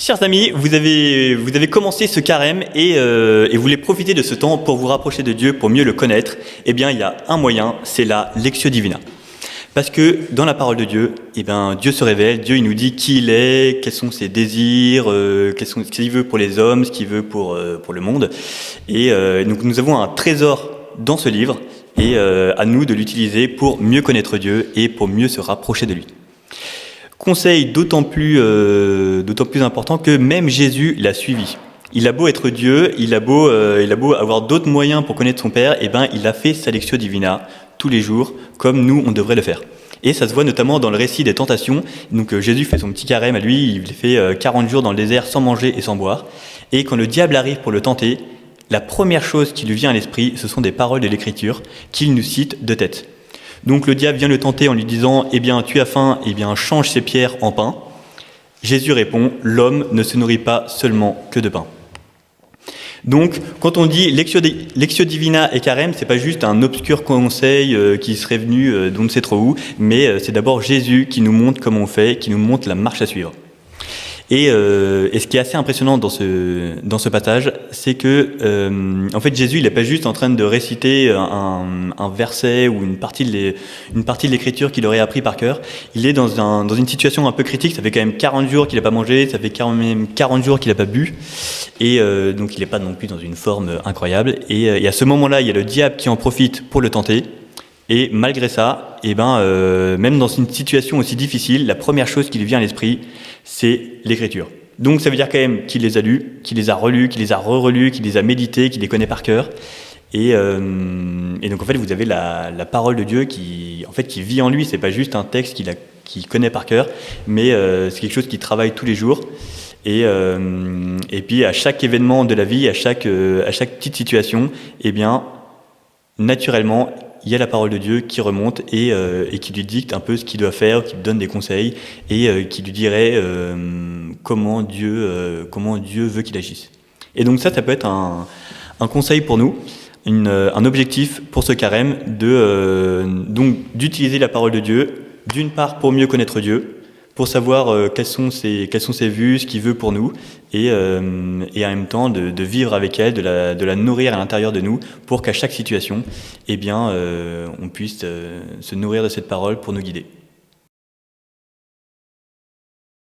Chers amis, vous avez commencé ce carême et vous voulez profiter de ce temps pour vous rapprocher de Dieu, pour mieux le connaître. Eh bien, il y a un moyen, c'est la Lectio Divina. Parce que dans la parole de Dieu, Dieu se révèle, Dieu il nous dit qui il est, quels sont ses désirs, ce qu'il veut pour les hommes, ce qu'il veut pour le monde. Donc nous avons un trésor dans ce livre et à nous de l'utiliser pour mieux connaître Dieu et pour mieux se rapprocher de lui. Conseil d'autant plus important que même Jésus l'a suivi. Il a beau être Dieu, il a beau avoir d'autres moyens pour connaître son Père, il a fait sa Lectio Divina tous les jours, comme nous on devrait le faire. Et ça se voit notamment dans le récit des tentations. Donc Jésus fait son petit carême à lui, il fait 40 jours dans le désert sans manger et sans boire. Et quand le diable arrive pour le tenter, la première chose qui lui vient à l'esprit, ce sont des paroles de l'Écriture qu'il nous cite de tête. Donc le diable vient le tenter en lui disant « Eh bien, tu as faim, change ces pierres en pain ». Jésus répond « L'homme ne se nourrit pas seulement que de pain ». Donc, quand on dit Lectio Divina et carême, c'est pas juste un obscur conseil qui serait venu d'on ne sait trop où, mais c'est d'abord Jésus qui nous montre comment on fait, qui nous montre la marche à suivre. Et ce qui est assez impressionnant dans ce passage, c'est que en fait Jésus il n'est pas juste en train de réciter un verset ou une partie de l'écriture qu'il aurait appris par cœur. Il est dans une situation un peu critique. Ça fait quand même 40 jours qu'il n'a pas mangé, ça fait quand même 40 jours qu'il n'a pas bu, et donc il n'est pas non plus dans une forme incroyable. Et à ce moment-là, il y a le diable qui en profite pour le tenter. Et malgré ça, même dans une situation aussi difficile, la première chose qui lui vient à l'esprit, c'est l'Écriture. Donc ça veut dire quand même qu'il les a lus, qu'il les a relus, qu'il les a re-relus, qu'il les a médités, qu'il les connaît par cœur. Et donc en fait, vous avez la parole de Dieu qui vit en lui. C'est pas juste un texte qu'il connaît par cœur, mais c'est quelque chose qui travaille tous les jours. Et puis à chaque événement de la vie, à chaque petite situation, naturellement, il y a la parole de Dieu qui remonte et qui lui dicte un peu ce qu'il doit faire, qui lui donne des conseils et qui lui dirait comment Dieu veut qu'il agisse. Et donc ça peut être un conseil pour nous, un objectif pour ce carême donc d'utiliser la parole de Dieu, d'une part pour mieux connaître Dieu, pour savoir quelles sont ses vues, ce qu'il veut pour nous, et en même temps de vivre avec elle, de la nourrir à l'intérieur de nous, pour qu'à chaque situation, on puisse se nourrir de cette parole pour nous guider.